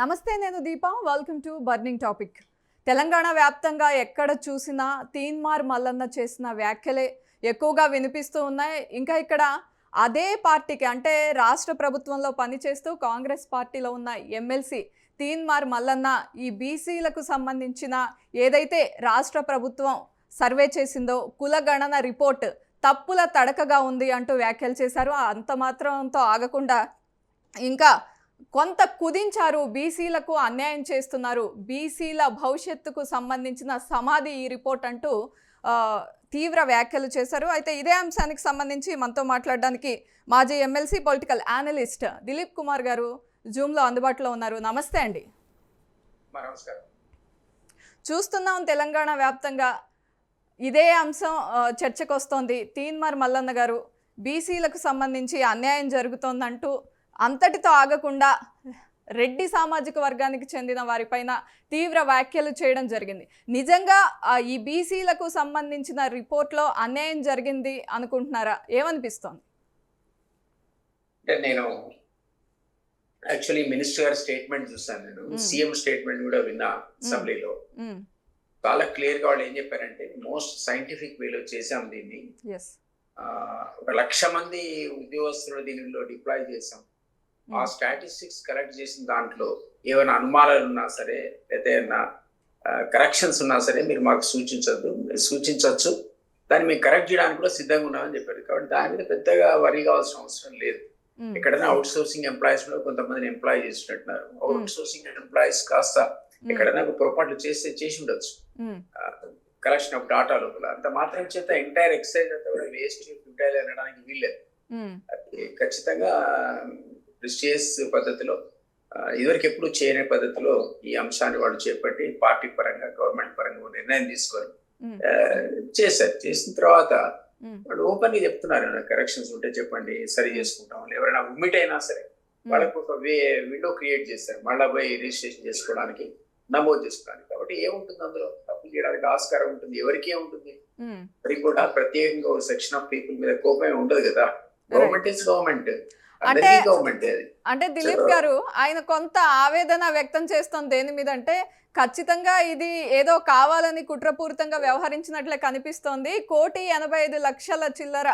నమస్తే, నేను Deepa. Welcome to burning topic. Telangana వ్యాప్తంగా ఎక్కడ చూసినా తీన్మార్ మల్లన్న చేసిన వ్యాఖ్యలే ఎక్కువగా వినిపిస్తూ ఉన్నాయి. ఇంకా ఇక్కడ అదే పార్టీకి అంటే రాష్ట్ర ప్రభుత్వంలో పనిచేస్తూ కాంగ్రెస్ పార్టీలో ఉన్న ఎమ్మెల్సీ తీన్మార్ మల్లన్న ఈ బీసీలకు సంబంధించిన ఏదైతే రాష్ట్ర ప్రభుత్వం సర్వే చేసిందో కులగణన రిపోర్ట్ తప్పుల తడకగా ఉంది అంటూ వ్యాఖ్యలు చేశారు. అంత మాత్రంతో ఆగకుండా ఇంకా కొంత కుదించారు, బీసీలకు అన్యాయం చేస్తున్నారు, బీసీల భవిష్యత్తుకు సంబంధించిన సమాధి ఈ రిపోర్ట్ అంటూ తీవ్ర వ్యాఖ్యలు చేశారు. అయితే ఇదే అంశానికి సంబంధించి మనతో మాట్లాడడానికి మాజీ MLC political analyst Dilip Kumar గారు జూమ్లో అందుబాటులో ఉన్నారు. నమస్తే అండి. చూస్తున్నాం తెలంగాణ వ్యాప్తంగా ఇదే అంశం చర్చకు వస్తోంది. తీన్మార్ మల్లన్న గారు బీసీలకు సంబంధించి అన్యాయం జరుగుతోందంటూ అంతటితో ఆగకుండా రెడ్డి సామాజిక వర్గానికి చెందిన వారిపైన తీవ్ర వ్యాఖ్యలు చేయడం జరిగింది. నిజంగా ఈ బీసీలకు సంబంధించిన రిపోర్ట్లో అన్యాయం జరిగింది అనుకుంటున్నారా? ఏమనిపిస్తోంది? అంటే నేను యాక్చువల్లీ మినిస్టర్ గారి స్టేట్మెంట్ చూస్తాను, నేను సీఎం స్టేట్మెంట్ కూడా విన్నా అసెంబ్లీలో. చాలా క్లియర్ గా వాళ్ళు ఏం చెప్పారంటే మోస్ట్ సైంటిఫిక్ వేలో చేసాం దీన్ని, 1,00,000 మంది ఉద్యోగస్తులు దీనిలో డిప్లాయ్ చేసాం. ఆ స్టాటిస్టిక్స్ కలెక్ట్ చేసిన దాంట్లో ఏమైనా అనుమానాలు ఉన్నా సరే లేదా ఏమైనా కరెక్షన్స్ ఉన్నా సరే మీరు మాకు సూచించవచ్చు, దాన్ని మేము కరెక్ట్ చేయడానికి కూడా సిద్ధంగా ఉన్నామని చెప్పారు. కాబట్టి దాని మీద పెద్దగా వరి కావాల్సిన అవసరం లేదు. ఎక్కడైనా అవుట్ సోర్సింగ్ ఎంప్లాయీస్ కూడా కొంతమందిని ఎంప్లాయ్ చేసినట్టున్నారు. అవుట్ సోర్సింగ్ ఎంప్లాయీస్ కాస్త ఎక్కడైనా పొరపాట్లు చేసి ఉండొచ్చు కలెక్షన్ ఆఫ్ డాటా లోపల. అంత మాత్రం చేత ఎంటైర్ ఎక్సైజ్ అంతా కూడా వేస్ట్ ఫ్యూటైల్ అనడానికి వీల్లేదు. అది ఖచ్చితంగా ప్రిస్టియస్ పద్ధతిలో, ఇదివరకు ఎప్పుడు చేయని పద్ధతిలో ఈ అంశాన్ని వాళ్ళు చేపట్టి పార్టీ పరంగా గవర్నమెంట్ పరంగా నిర్ణయం తీసుకొని చేశారు. చేసిన తర్వాత వాళ్ళు ఓపెన్ గా చెప్తున్నారు, కరెక్షన్స్ ఉంటే చెప్పండి, సరి చేసుకుంటాం. ఎవరైనా ఉమ్మిట్ అయినా సరే వాళ్ళకు ఒక విండో క్రియేట్ చేశారు, మళ్ళీ పోయి రిజిస్ట్రేషన్ చేసుకోవడానికి, నమోదు చేసుకోవడానికి. కాబట్టి ఏముంటుంది అందులో, తప్పులు చేయడానికి ఆస్కారం ఉంటుంది. ఎవరికి ఏముంటుంది? అది కూడా ప్రత్యేకంగా ఒక సెక్షన్ ఆఫ్ పీపుల్ మీద కోపం ఉండదు కదా. Government is government. అంటే దిలీప్ గారు ఆయన కొంత ఆవేదన వ్యక్తం చేస్తోంది దేని మీద అంటే, ఖచ్చితంగా ఇది ఏదో కావాలని కుట్రపూరితంగా వ్యవహరించినట్లే కనిపిస్తోంది. 1,85,00,000 చిల్లర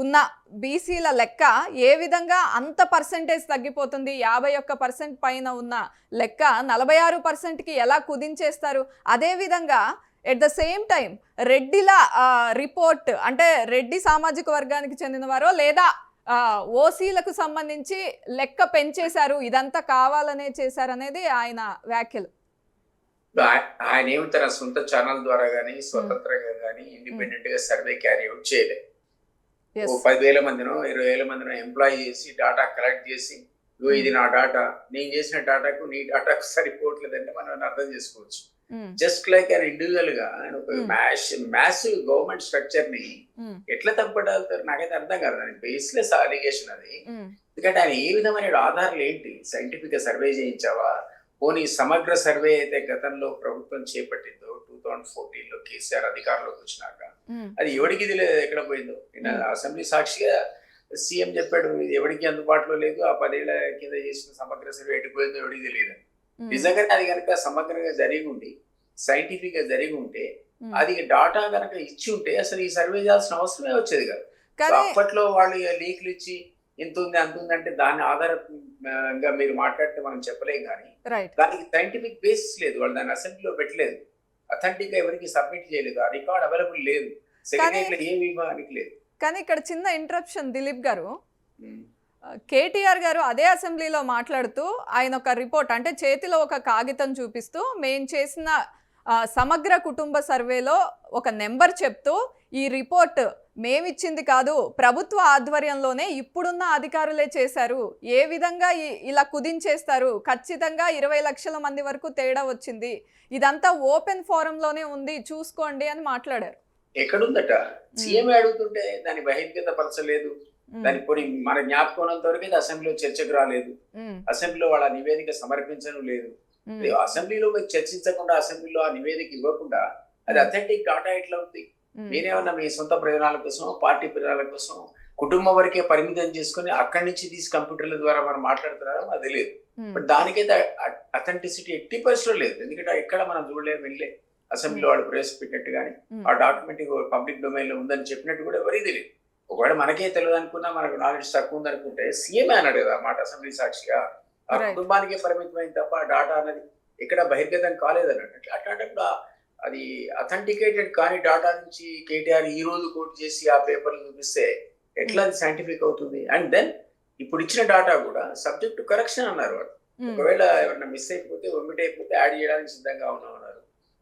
ఉన్న బీసీల లెక్క ఏ విధంగా అంత పర్సెంటేజ్ తగ్గిపోతుంది? 51% పైన ఉన్న లెక్క 46%కి ఎలా కుదించేస్తారు? అదేవిధంగా ఎట్ ద సేమ్ టైం రెడ్డిల రిపోర్ట్ అంటే రెడ్డి సామాజిక వర్గానికి చెందినవారో లేదా ఓసీలకు సంబంధించి లెక్క పెంచేశారు, ఇదంతా కావాలనే చేశారనేది ఆయన వ్యాఖ్యలు. ఆయన ఏమి తన సొంత ఛానల్ ద్వారా కానీ స్వతంత్రంగా కానీ ఇండిపెండెంట్ గా సర్వే క్యారీ అవుట్ చేయలేదు. 10,000 మందినో 20,000 మందినో ఎంప్లాయ్ చేసి డాటా కలెక్ట్ చేసి, ఇది నా డాటా, నేను చేసిన డాటాకు నీ డాటాకు సరిపోవట్లేదంటే మనం అర్థం చేసుకోవచ్చు. జస్ట్ లైక్ ఆయన ఇండివిజువల్ గా ఆయన ఒక మ్యాసివ్ గవర్నమెంట్ స్ట్రక్చర్ ని ఎట్లా తప్పబడతారు నాకైతే అర్థం కాదు. దాని బేస్లెస్ అలిగేషన్ అది. ఎందుకంటే ఆయన ఏ విధమైన ఆధారాలు ఏంటి? సైంటిఫిక్ గా సర్వే చేయించావా? పోనీ సమగ్ర సర్వే అయితే గతంలో ప్రభుత్వం చేపట్టిందో 2014లో కేసీఆర్ అధికారంలోకి వచ్చినాక, అది ఎవరికి తెలియదు ఎక్కడ పోయిందో. అసెంబ్లీ సాక్షిగా సీఎం చెప్పాడు, ఇది ఎవరికి అందుబాటులో లేదు, ఆ 10 ఏళ్ల కింద చేసిన సమగ్ర సర్వే ఎటుపోయిందో ఎవరికి తెలియదు. నిజంగానే అది కనుక సమగ్రంగా జరిగి ఉండి సైంటిఫిక్ గా జరిగి ఉంటే, అది డాటా కనుక ఇచ్చి ఉంటే అసలు ఈ సర్వే చేయాల్సిన అవసరమే వచ్చేది కాదు. అప్పట్లో వాళ్ళు లీకులు ఇచ్చి ఇంత ఉంది అంత ఉంది అంటే దాని ఆధారంగా మీరు మాట్లాడితే మనం చెప్పలేం. కానీ దానికి సైంటిఫిక్ బేసిస్ లేదు. వాళ్ళు దాన్ని అసెంబ్లీలో పెట్టలేదు, అథెంటిక్ గా ఎవరికి సబ్మిట్ చేయలేదు, ఆ రికార్డ్ అవైలబుల్ లేదు, సెక్రటరీలో ఏ విభాగానికి లేదు. కానీ ఇక్కడ చిన్న ఇంటరప్షన్ దిలీప్ గారు. కేటీఆర్ గారు అదే అసెంబ్లీలో మాట్లాడుతూ ఆయన ఒక రిపోర్ట్ అంటే చేతిలో ఒక కాగితం చూపిస్తూ మేము చేసిన సమగ్ర కుటుంబ సర్వేలో ఒక నెంబర్ చెప్తూ, ఈ రిపోర్ట్ మేమిచ్చింది కాదు, ప్రభుత్వ ఆధ్వర్యంలోనే ఇప్పుడున్న అధికారులే చేశారు, ఏ విధంగా ఇలా కుదించేస్తారు, ఖచ్చితంగా 20 లక్షల మంది వరకు తేడా వచ్చింది, ఇదంతా ఓపెన్ ఫోరంలోనే ఉంది చూసుకోండి అని మాట్లాడారు. ఎక్కడుందట? సీఎం అడుగుతుంటే దాన్ని బహిర్గత పరచలేదు. దాని కొన్ని మన జ్ఞాపకం వరకు అసెంబ్లీలో చర్చకు రాలేదు, అసెంబ్లీలో వాళ్ళ నివేదిక సమర్పించడం లేదు. అసెంబ్లీలో మీరు చర్చించకుండా అసెంబ్లీలో ఆ నివేదిక ఇవ్వకుండా అది అథెంటిక్ డాటా ఎట్లా ఉంది? మీరేమన్నా మీ సొంత ప్రయోజనాల కోసం, పార్టీ ప్రయోజనాల కోసం కుటుంబం వరకే పరిమితం చేసుకుని అక్కడి నుంచి తీసి కంప్యూటర్ల ద్వారా మనం మాట్లాడుతున్నారో అది తెలియదు. బట్ దానికైతే అథెంటిసిటీ 80% లేదు. ఎందుకంటే ఎక్కడ మనం చూడలేదు, వెళ్ళే అసెంబ్లీలో వాళ్ళు ప్రవేశపెట్టినట్టు కానీ ఆ డాక్యుమెంట్ పబ్లిక్ డొమైన్ లో ఉందని చెప్పినట్టు కూడా ఎవరికి తెలియదు. ఒకవేళ మనకే తెలియదు అనుకున్నా, మనకు నాలెడ్జ్ తక్కువ ఉంది అనుకుంటే సీఎం అన్నాడు కదా మాట అసెంబ్లీ సాక్షిగా, ఆ కుటుంబానికే పరిమితమైంది తప్ప ఆ డాటా అనేది ఎక్కడ బహిర్గతం కాలేదన్నట్టు. అట్లాంటప్పుడు అది అథెంటికేటెడ్ కానీ డాటా నుంచి కేటీఆర్ ఈ రోజు కోట్ చేసి ఆ పేపర్లు చూపిస్తే ఎట్లా అది సైంటిఫిక్ అవుతుంది? అండ్ దెన్ ఇప్పుడు ఇచ్చిన డాటా కూడా సబ్జెక్ట్ టు కరెక్షన్ అన్నారు వాళ్ళు. ఒకవేళ ఏమన్నా మిస్ అయిపోతే, ఒమిట్ అయిపోతే యాడ్ చేయడానికి సిద్ధంగా ఉన్నామన్నారు.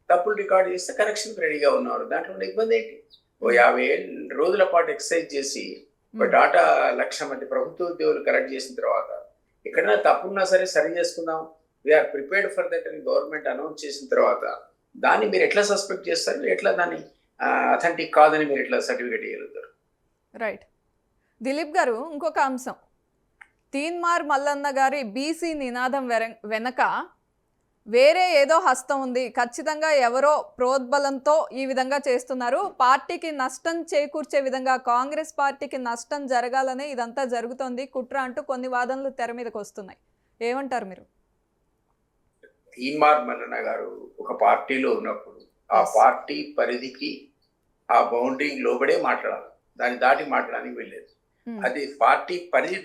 తప్పులు రికార్డ్ చేస్తే కరెక్షన్ రెడీగా ఉన్నారు. దాంట్లో ఉన్న ఇబ్బంది ఏంటి? ఓ 50 రోజుల పాటు ఎక్సర్సైజ్ చేసి ఒక డాటా 1,00,000 మంది ప్రభుత్వ ఉద్యోగులు కరెక్ట్ చేసిన తర్వాత ఎక్కడైనా తప్పున్నా సరే సరి చేసుకుందాం, వీఆర్ ప్రిపేర్డ్ ఫర్ దట్ అని గవర్నమెంట్ అనౌన్స్ చేసిన తర్వాత దాన్ని మీరు ఎట్లా సస్పెక్ట్ చేస్తారు? ఎట్లా దాన్ని అథెంటిక్ కాదని మీరు ఎట్లా సర్టిఫికేట్ ఇవ్వగలుగుతారు? రైట్. దిలీప్ గారు, ఇంకొక అంశం, తీన్మార్ మల్లన్న గారి బీసీ నినాదం వెనక వేరే ఏదో హస్తం ఉంది, ఖచ్చితంగా ఎవరో ప్రోద్బలంతో ఈ విధంగా చేస్తున్నారు, పార్టీకి నష్టం చేకూర్చే విధంగా, కాంగ్రెస్ పార్టీకి నష్టం జరగాలనే ఇదంతా జరుగుతోంది కుట్ర అంటూ కొన్ని వాదనలు తెర మీదకి వస్తున్నాయి. ఏమంటారు మీరు? తీన్మార్ మల్లన్న గారు ఒక పార్టీలో ఉన్నప్పుడు ఆ పార్టీ పరిధికి, ఆ బౌండరీ లోబడే మాట్లాడాలి, దాన్ని దాటి మాట్లాడడానికి వెళ్ళలేదు. అది పార్టీ పరిధి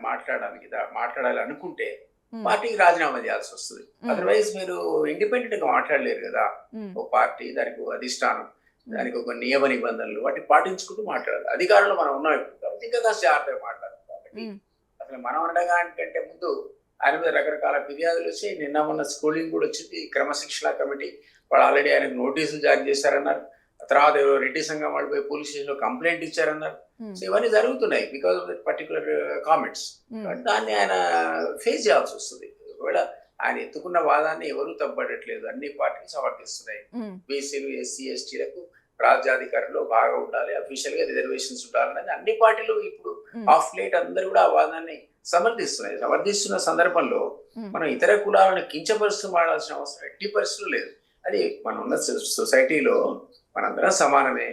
మాట్లాడాలి అనుకుంటే పార్టీకి రాజీనామా చేయాల్సి వస్తుంది. అదర్వైజ్ మీరు ఇండిపెండెంట్ గా మాట్లాడలేరు కదా. ఒక పార్టీ, దానికి ఒక అధిష్టానం, దానికి ఒక నియమ నిబంధనలు, వాటిని పాటించుకుంటూ మాట్లాడాలి. అధికారంలో మనం ఉన్నాం ఇప్పుడు కాబట్టి ఇంకా కాస్త జాగ్రత్తగా మాట్లాడాలి. కాబట్టి అసలు మనం అనడానికంటే ముందు ఆయన మీద రకరకాల ఫిర్యాదులు వచ్చి, నిన్న మొన్న స్కూలింగ్ కూడా వచ్చింది. క్రమశిక్షణ కమిటీ వాళ్ళు ఆల్రెడీ ఆయనకు నోటీసులు జారీ చేశారన్నారు. తర్వాత రెడ్డి సంఘం వాళ్ళు పోయి పోలీస్ స్టేషన్ లో కంప్లైంట్ ఇచ్చారన్నారు. సో ఇవన్నీ జరుగుతున్నాయి because of that particular comments. దాన్ని ఆయన ఫేస్ చేయాల్సి వస్తుంది. ఒకవేళ ఆయన ఎత్తుకున్న వాదాన్ని ఎవరూ తప్పబడట్లేదు, అన్ని పార్టీలు సమర్థిస్తున్నాయి. బీసీలు, ఎస్సీ, ఎస్టీలకు రాజ్యాధికారంలో బాగా ఉండాలి, అఫీషియల్ గా రిజర్వేషన్స్ ఉండాలనేది అన్ని పార్టీలు ఇప్పుడు ఆఫ్ లేట్ అందరూ కూడా ఆ వాదాన్ని సమర్థిస్తున్న సందర్భంలో మనం ఇతర కులాలను కించపరుస్తూ మాడాల్సిన అవసరం ఎట్టి పరిస్థితులు లేదు. అది మనం ఉన్న సొసైటీలో మనందరం సమానమే.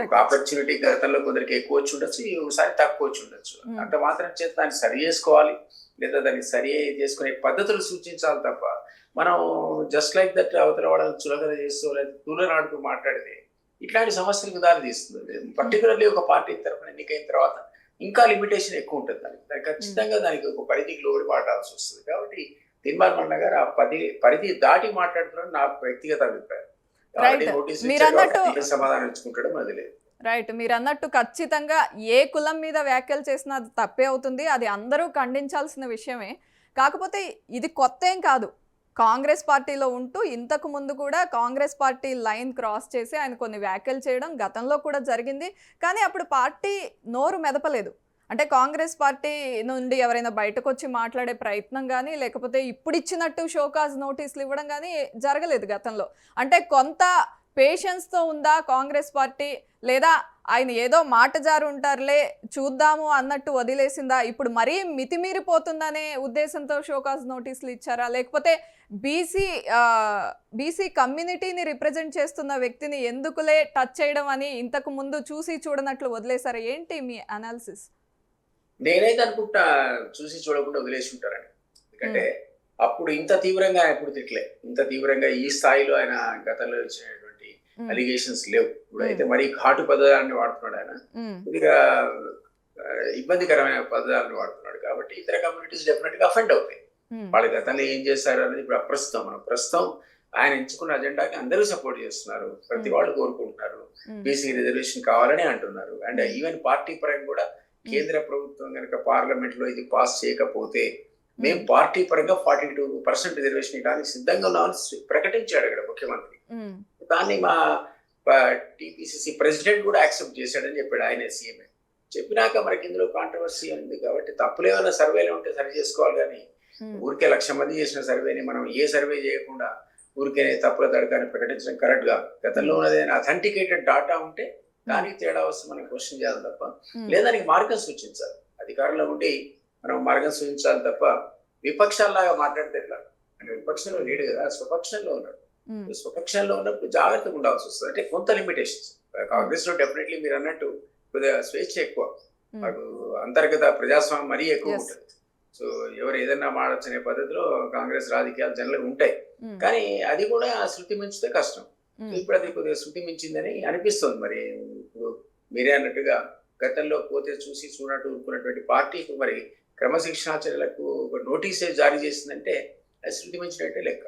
ఒక ఆపర్చునిటీ గతంలో కొందరికి ఎక్కువ వచ్చి ఉండొచ్చు, ఒకసారి తక్కువ వచ్చి ఉండొచ్చు. అంత మాత్రం చేత దాన్ని సరి చేసుకోవాలి, లేదా దాన్ని సరి చేసుకునే పద్ధతులు సూచించాలి తప్ప మనం జస్ట్ లైక్ దట్ అవతల వాళ్ళని చులకన చేస్తూ లేదా తూలనాడుతూ మాట్లాడితే ఇట్లాంటి సమస్యలకు దారి తీస్తుంది. పర్టికులర్లీ ఒక పార్టీ తరఫున ఎన్నికైన తర్వాత ఇంకా లిమిటేషన్ ఎక్కువ ఉంటుంది. దానికి ఖచ్చితంగా దానికి ఒక పరిధికి లోబడి మాట్లాడాల్సి వస్తుంది. కాబట్టి తీన్మార్ మల్లన్న గారు ఆ పరిధి దాటి మాట్లాడుతున్నారని నా వ్యక్తిగత అభిప్రాయం. సమాధానం ఇచ్చుకుంటాడు అది లేదు. రైట్, మీరు అన్నట్టు ఖచ్చితంగా ఏ కులం మీద వ్యాఖ్యలు చేసినా అది తప్పే అవుతుంది, అది అందరూ ఖండించాల్సిన విషయమే. కాకపోతే ఇది కొత్త ఏం కాదు. కాంగ్రెస్ పార్టీలో ఉంటూ ఇంతకు ముందు కూడా కాంగ్రెస్ పార్టీ లైన్ క్రాస్ చేసి ఆయన కొన్ని వ్యాఖ్యలు చేయడం గతంలో కూడా జరిగింది. కానీ అప్పుడు పార్టీ నోరు మెదపలేదు. అంటే కాంగ్రెస్ పార్టీ నుండి ఎవరైనా బయటకు వచ్చి మాట్లాడే ప్రయత్నం కానీ, లేకపోతే ఇప్పుడు ఇచ్చినట్టు షోకాజ్ నోటీసులు ఇవ్వడం కానీ జరగలేదు గతంలో. అంటే కొంత పేషెన్స్తో ఉందా కాంగ్రెస్ పార్టీ, లేదా ఆయన ఏదో మాట జారు ఉంటారులే చూద్దాము అన్నట్టు వదిలేసిందా? ఇప్పుడు మరీ మితిమీరిపోతుందనే ఉద్దేశంతో షోకాజ్ నోటీసులు ఇచ్చారా? లేకపోతే బీసీ కమ్యూనిటీని రిప్రజెంట్ చేస్తున్న వ్యక్తిని ఎందుకులే టచ్ చేయడం అని ఇంతకు ముందు చూసి చూడనట్లు వదిలేశారా? ఏంటి మీ అనాలిసిస్? నేనైతే అనుకుంటా చూసి చూడకుండా వదిలేసి ఉంటారని. ఎందుకంటే అప్పుడు ఇంత తీవ్రంగా ఎప్పుడు తిట్లే, ఇంత తీవ్రంగా ఈ స్థాయిలో ఆయన గతంలో ఇచ్చినటువంటి అలిగేషన్స్ లేవు. ఇప్పుడు అయితే మరీ ఘాటు పదాలను వాడుతున్నాడు ఆయన, కొద్దిగా ఇబ్బందికరమైన పదాలను వాడుతున్నాడు. కాబట్టి ఇతర కమ్యూనిటీస్ డెఫినెట్ గా అఫెండ్ అవుతాయి. వాళ్ళ గతంలో ఏం చేశారు అనేది ఇప్పుడు అప్రస్తుతం. మనం ప్రస్తుతం ఆయన ఎంచుకున్న అజెండాకి అందరూ సపోర్ట్ చేస్తున్నారు, ప్రతి వాళ్ళు కోరుకుంటున్నారు, బీసీ రిజర్వేషన్ కావాలని అంటున్నారు. అండ్ ఈవెన్ పార్టీ పరంగా కూడా కేంద్ర ప్రభుత్వం కనుక పార్లమెంట్ లో ఇది పాస్ చేయకపోతే మేము పార్టీ పరంగా 42% రిజర్వేషన్ ఇవ్వడానికి సిద్ధంగా ఉన్నామని ప్రకటించాడు ఇక్కడ ముఖ్యమంత్రి. దాన్ని మా టీపీసీసీ ప్రెసిడెంట్ కూడా యాక్సెప్ట్ చేశాడని చెప్పాడు ఆయన సీఎంఏ. చెప్పినాక మనకి ఇందులో కాంట్రవర్సీ ఉంది కాబట్టి తప్పులేమైనా సర్వేలో ఉంటే సరి చేసుకోవాలి. కానీ ఊరికే 1,00,000 మంది చేసిన సర్వేని మనం ఏ సర్వే చేయకుండా ఊరికే తప్పుల తడకాన్ని ప్రకటించడం కరెక్ట్ గా. గతంలో ఉన్నది అథెంటికేటెడ్ డాటా ఉంటే దానికి తేడా వస్తే మనం క్వశ్చన్ చేయాలి తప్ప, లేదా దానికి మార్గం సూచించాలి. అధికారంలో ఉండి మనం మార్గం సూచించాలి తప్ప విపక్షాల్లాగా మాట్లాడితే ఎట్లా? అంటే విపక్షంలో లేడు కదా, స్వపక్షంలో ఉన్నాడు. స్వపక్షంలో ఉన్నప్పుడు జాగ్రత్తగా ఉండాల్సి వస్తుంది. అంటే కొంత లిమిటేషన్స్ కాంగ్రెస్ లో డెఫినెట్లీ మీరు అన్నట్టు కొద్దిగా స్వేచ్ఛ ఎక్కువ. మాకు అంతర్గత ప్రజాస్వామ్యం మరీ ఎక్కువ Yes. ఉంటుంది. సో ఎవరు ఏదన్నా మాడొచ్చనే పద్ధతిలో కాంగ్రెస్ రాజకీయాలు జనరల్గా ఉంటాయి. కానీ అది కూడా శృతి మించితే కష్టం. ఇప్పుడు అది కొద్దిగా శృతి మించిందని అనిపిస్తుంది. మరి ఇప్పుడు మీరే అన్నట్టుగా గతంలో పోతే చూసి చూడట్టు ఊరుకున్నటువంటి పార్టీకి మరి క్రమశిక్షణాచర్యలకు ఒక నోటీసే జారీ చేసిందంటే అది శృతి మించినట్టే లెక్క.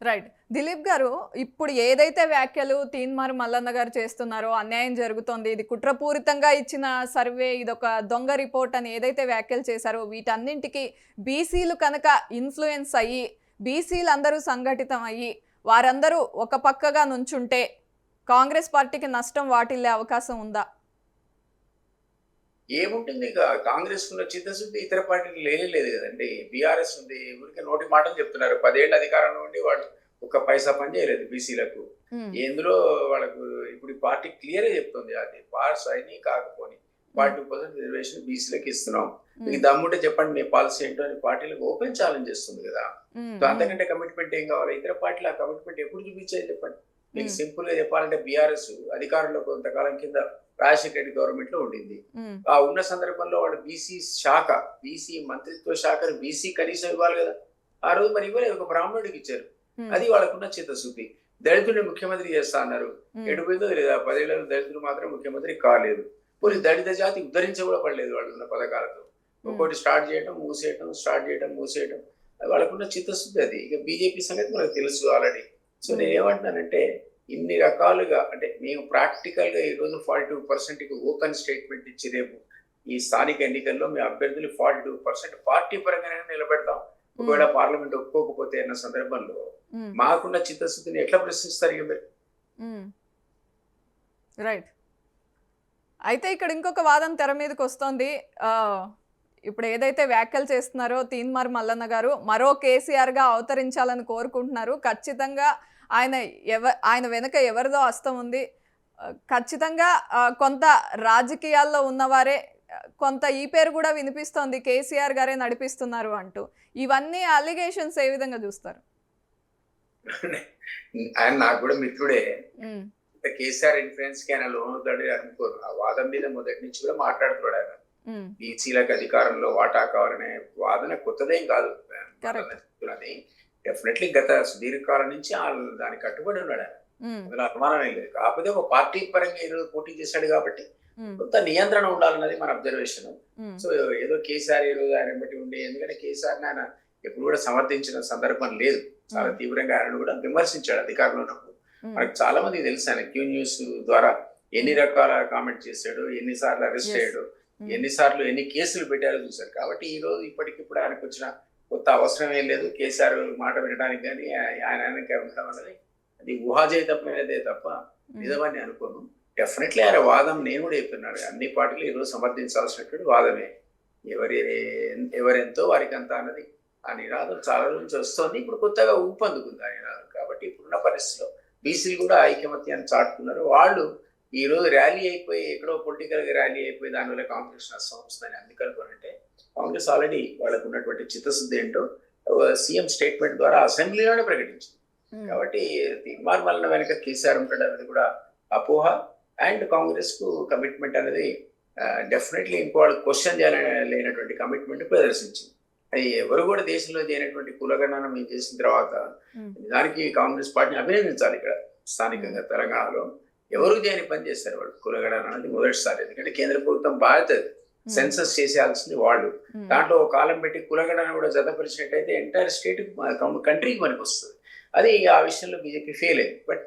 రైట్. దిలీప్ గారు, ఇప్పుడు ఏదైతే వ్యాఖ్యలు తీన్మార్ మల్లన్న గారు చేస్తున్నారో అన్యాయం జరుగుతోంది, ఇది కుట్రపూరితంగా ఇచ్చిన సర్వే, ఇదొక దొంగ రిపోర్ట్ అని ఏదైతే వ్యాఖ్యలు చేశారో వీటన్నింటికి బీసీలు కనుక ఇన్ఫ్లుయెన్స్ అయ్యి బీసీలు అందరూ సంఘటితం అయ్యి వారందరూ ఒక పక్కగా నుంచుంటే కాంగ్రెస్ పార్టీకి నష్టం వాటిల్లే అవకాశం ఉందా? ఏముంటుంది ఇక కాంగ్రెస్ ఉన్న చిత్తశుద్ధి ఇతర పార్టీలు లేదు కదండి. బీఆర్ఎస్ ఉంది, ఊరికే నోటి మాటలు చెప్తున్నారు. 10 ఏళ్ళు అధికారంలో ఉండి వాళ్ళు ఒక్క పైసా పని చేయలేదు బీసీలకు. ఎందులో వాళ్ళకు ఇప్పుడు ఈ పార్టీ క్లియర్గా చెప్తుంది, అది పార్స్ అయినా కాకపోని 40% రిజర్వేషన్ బీసీలకు ఇస్తున్నాం, మీకు దమ్ముంటే చెప్పండి మీ పాలసీ ఏంటో అని పార్టీలకు ఓపెన్ ఛాలెంజ్ చేస్తుంది కదా. సో అంతకంటే కమిట్మెంట్ ఏం కావాలి? ఇతర పార్టీలు ఆ కమిట్మెంట్ ఎప్పుడు చూపించాయి చెప్పండి. మీకు సింపుల్ గా చెప్పాలంటే బీఆర్ఎస్ అధికారంలో కొంతకాలం కింద రాజశేఖర రెడ్డి గవర్నమెంట్ లో ఉండింది. ఆ ఉన్న సందర్భంలో వాళ్ళు బీసీ శాఖ, బీసీ మంత్రిత్వ శాఖను బీసీ కనీసం ఇవ్వాలి కదా. ఆ రోజు మరి ఇవ్వలేదు, ఒక బ్రాహ్మణుడికి ఇచ్చారు. అది వాళ్ళకున్న చిత్తశుద్ధి. దళితుడిని ముఖ్యమంత్రి చేస్తా అన్నారు, ఎడిపోయిందో లేదా 10 ఏళ్ళలో దళితులు మాత్రం ముఖ్యమంత్రి కాలేదు. పోనీ దళిత జాతి ఉద్ధరించ కూడా పడలేదు వాళ్ళు ఉన్న పథకాలతో. ఒక్కోటి స్టార్ట్ చేయడం మూసేయడం, స్టార్ట్ చేయడం మూసేయడం, వాళ్ళకున్న చిత్తశుద్ధి అది. ఇక బీజేపీ సంగతి మనకు తెలుసు ఆల్రెడీ. సో నేనేమంటున్నానంటే ఇన్ని రకాలుగా అంటే మేము ప్రాక్టికల్ గా ఈరోజు 42% ఓపెన్ స్టేట్మెంట్ ఇచ్చి రేపు ఈ స్థానిక ఎన్నికల్లో మేము అభ్యర్థులు 42% పార్టీ పరంగానే నిలబెడతాం. ఒకవేళ పార్లమెంట్ ఒప్పుకోకపోతే అన్న సందర్భంలో మాకున్న చిత్తశుద్ధిని ఎట్లా ప్రశ్నిస్తారు ఇక మీరు? రైట్. అయితే ఇక్కడ ఇంకొక వాదన తెర మీదకి వస్తోంది. ఇప్పుడు ఏదైతే వ్యాఖ్యలు చేస్తున్నారో తీన్మార్ మల్లన్న గారు మరో కేసీఆర్గా అవతరించాలని కోరుకుంటున్నారు. ఖచ్చితంగా ఆయన వెనుక ఎవరిదో హస్తం ఉంది. ఖచ్చితంగా కొంత రాజకీయాల్లో ఉన్నవారే, కొంత ఈ పేరు కూడా వినిపిస్తోంది కేసీఆర్ గారే నడిపిస్తున్నారు అంటూ. ఇవన్నీ అలిగేషన్స్ ఏ విధంగా చూస్తారు? ఆయన నాకు కూడా మిత్రుడే. కేసీఆర్ ఇన్ఫ్లుయెన్స్ కి ఆయన లోన్ అవుతాడు అనుకోరు. ఆ వాదం మీద మొదటి నుంచి కూడా మాట్లాడుతున్నాడు ఆయన. బీసీలకు అధికారంలో వాటా కావాలనే వాదన కొత్తదేం కాదు. డెఫినెట్లీ గత సుదీర్ఘకాలం నుంచి దానికి కట్టుబడి ఉన్నాడు ఆయన, అందులో అనుమానం ఏం లేదు. కాకపోతే ఒక పార్టీ పరంగా ఈరోజు పోటీ చేశాడు కాబట్టి కొంత నియంత్రణ ఉండాలన్నది మన అబ్జర్వేషన్. సో ఏదో కేసీఆర్ ఈరోజు ఆయన బట్టి ఉండే, ఎందుకంటే కేసీఆర్ ఆయన ఎప్పుడు కూడా సమర్థించిన సందర్భం లేదు. చాలా తీవ్రంగా ఆయన కూడా విమర్శించాడు అధికారంలో ఉన్నప్పుడు. మనకు చాలా మంది తెలుసు ఆయన క్యూ న్యూస్ ద్వారా ఎన్ని రకాల కామెంట్ చేశాడు, ఎన్నిసార్లు అరెస్ట్ అయ్యాడు, ఎన్నిసార్లు ఎన్ని కేసులు పెట్టారో చూశారు. కాబట్టి ఈ రోజు ఇప్పటికిప్పుడు ఆయనకు వచ్చిన కొత్త అవసరం ఏం లేదు. కేసీఆర్ మాట వినడానికి కానీ ఆయన ఉండడం అన్నది అది ఊహాజయితమైనదే తప్ప నిజమని అనుకోను. డెఫినెట్లీ ఆయన వాదం నేను కూడా చెప్తున్నాను, అన్ని పార్టీలు ఈరోజు సమర్థించాల్సినటువంటి వాదమే. ఎవరెంతో వారికి అంతా అన్నది ఆ నినాదం చాలా నుంచి వస్తుంది. ఇప్పుడు కొత్తగా ఊపందుకుంది ఆ నినాదం. కాబట్టి ఇప్పుడున్న పరిస్థితిలో బీసీలు కూడా ఐకమత్యాన్ని చాటుకున్నారు. వాళ్ళు ఈ రోజు ర్యాలీ అయిపోయి ఎక్కడో పొలిటికల్ గా ర్యాలీ అయిపోయి దానివల్ల కాంగ్రెస్ నష్టం వస్తుందని ఎందుకు అనుకోనంటే కాంగ్రెస్ ఆల్రెడీ వాళ్ళకు ఉన్నటువంటి చిత్తశుద్ధి ఏంటో సీఎం స్టేట్మెంట్ ద్వారా అసెంబ్లీలోనే ప్రకటించింది. కాబట్టి తీన్మార్ మల్లన్న వెనక కేసీఆర్ ఉంటాడు అనేది కూడా అపోహ. అండ్ కాంగ్రెస్ కు కమిట్మెంట్ అనేది డెఫినెట్లీ ఇంకో వాళ్ళు క్వశ్చన్ లేనటువంటి కమిట్మెంట్ ప్రదర్శించింది. అది ఎవరు కూడా దేశంలో చేయనటువంటి కులగణన మేము చేసిన తర్వాత దానికి కాంగ్రెస్ పార్టీని అభినందించాలి. ఇక్కడ స్థానికంగా తెలంగాణలో ఎవరు చేయని పని చేస్తారు వాళ్ళు. కులగణన అనేది మొదటిసారి, ఎందుకంటే కేంద్ర ప్రభుత్వం బాధ్యత సెన్సస్ చేసేయాల్సింది వాళ్ళు. దాంట్లో ఒక కాలం పెట్టి కులగణన కూడా జతపరిచినట్టయితే ఎంటైర్ స్టేట్ కంట్రీకి మనకి వస్తుంది. అది ఆ విషయంలో బీజేపీ ఫెయిల్ అయింది. బట్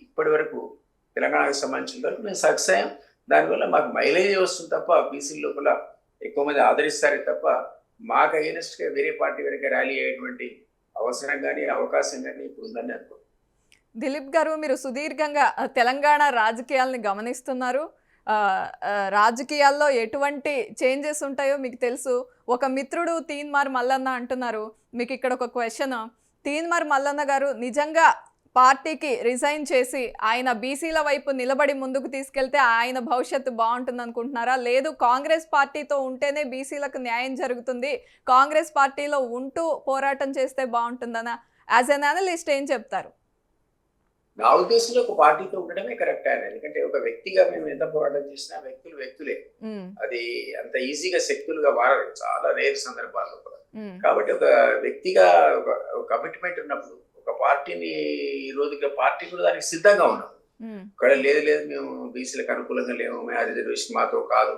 ఇప్పటి వరకు తెలంగాణకు సంబంధించిన వరకు మేము సక్సెస్ అయ్యాం. దానివల్ల మాకు మైలేజ్ వస్తుంది తప్ప బీసీ లోపల ఎక్కువ మంది ఆదరిస్తారే తప్ప మాకు అగెనెస్ట్ గా వేరే పార్టీ వెనక ర్యాలీ అయ్యేటువంటి అవసరం కానీ అవకాశం కానీ ఇప్పుడు ఉందని అనుకో. దిలీప్ గారు, మీరు సుదీర్ఘంగా తెలంగాణ రాజకీయాలని గమనిస్తున్నారు. రాజకీయాల్లో ఎటువంటి చేంజెస్ ఉంటాయో మీకు తెలుసు. ఒక మిత్రుడు తీన్మార్ మల్లన్న అంటున్నారు. మీకు ఇక్కడ ఒక క్వశ్చన్, తీన్మార్ మల్లన్న గారు నిజంగా పార్టీకి రిజైన్ చేసి ఆయన బీసీల వైపు నిలబడి ముందుకు తీసుకెళ్తే ఆయన భవిష్యత్తు బాగుంటుంది అనుకుంటున్నారా? లేదు కాంగ్రెస్ పార్టీతో ఉంటేనే బీసీలకు న్యాయం జరుగుతుంది, కాంగ్రెస్ పార్టీలో ఉంటూ పోరాటం చేస్తే బాగుంటుందనా? యాజ్ ఎన్ అనలిస్ట్ ఏం చెప్తారు? నా ఉద్దేశంలో ఒక పార్టీతో ఉండడమే కరెక్ట్ ఆయన. ఎందుకంటే ఒక వ్యక్తిగా మేము ఎంత పోరాటం చేసినా వ్యక్తులే. అది అంత ఈజీగా శక్తులుగా మారదు చాలా రేర్ సందర్భాల్లో కూడా. కాబట్టి ఒక వ్యక్తిగా ఒక కమిట్మెంట్ ఉన్నప్పుడు ఒక పార్టీని ఈ రోజు పార్టీ కూడా దానికి సిద్ధంగా ఉన్నాం. ఇక్కడ లేదు మేము బీసీలకు అనుకూలంగా లేము, ఆ రిజర్వేషన్ మాతో కాదు,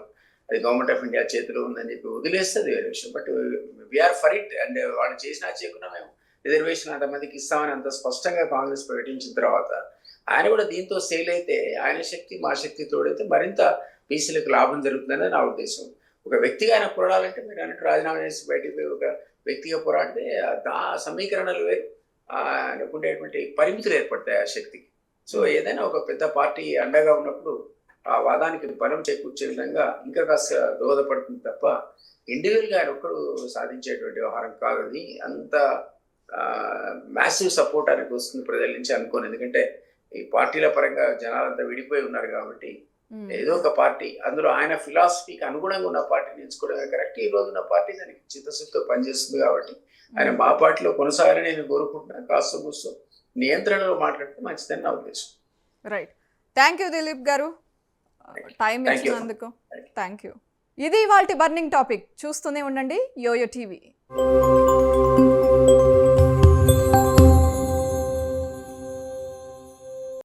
అది గవర్నమెంట్ ఆఫ్ ఇండియా చేతిలో ఉందని చెప్పి వదిలేస్తుంది వేరే విషయం. But we are for it. And వాళ్ళు చేసినా చేయకుండా మేము రిజర్వేషన్ అంతమందికి ఇస్తామని అంత స్పష్టంగా కాంగ్రెస్ ప్రకటించిన తర్వాత ఆయన కూడా దీంతో సేల్ అయితే ఆయన శక్తి మా శక్తి తోడైతే మరింత బీసీలకు లాభం జరుగుతుందని నా ఉద్దేశం. ఒక వ్యక్తిగా ఆయన పోరాడాలంటే మీరు అన్నట్టు రాజీనామా చేసి బయటికి పోయి ఒక వ్యక్తిగా పోరాడితే ఆ సమీకరణలు వేరు, అనుకునేటువంటి పరిమితులు ఏర్పడతాయి ఆ శక్తికి. సో ఏదైనా ఒక పెద్ద పార్టీ అండగా ఉన్నప్పుడు ఆ వాదానికి బలం చేకూర్చే విధంగా ఇంకా కాస్త దోహదపడుతుంది తప్ప ఇండివిజువల్గా ఆయన ఒక్కడు సాధించేటువంటి వ్యవహారం కాదు. అది అంత మ్యాసివ్ సపోర్ట్ ఆయనకు వస్తుంది ప్రజల నుంచి అనుకోను. ఎందుకంటే ఈ పార్టీల పరంగా జనాలంతా విడిపోయి ఉన్నారు కాబట్టి ఏదో ఒక పార్టీ, అందులో ఆయన ఫిలాసఫీకి అనుగుణంగా ఉన్న పార్టీని ఎంచుకోవడమే కరెక్ట్. ఈ రోజు ఉన్న పార్టీ దానికి చిత్తశుద్ధితో పనిచేస్తుంది కాబట్టి ఆయన మా పార్టీలో కొనసాగాలని నేను కోరుకుంటున్నాను. కాస్త కూస్తూ నియంత్రణలో మాట్లాడితే మంచిదని నా ఉద్దేశం. రైట్, థ్యాంక్ యూ దిలీప్ గారు టైం ఇచ్చినందుకు. Thank you. ఇది ఇవాల్టి బర్నింగ్ టాపిక్. చూస్తూనే ఉండండి యోయో టీవీ.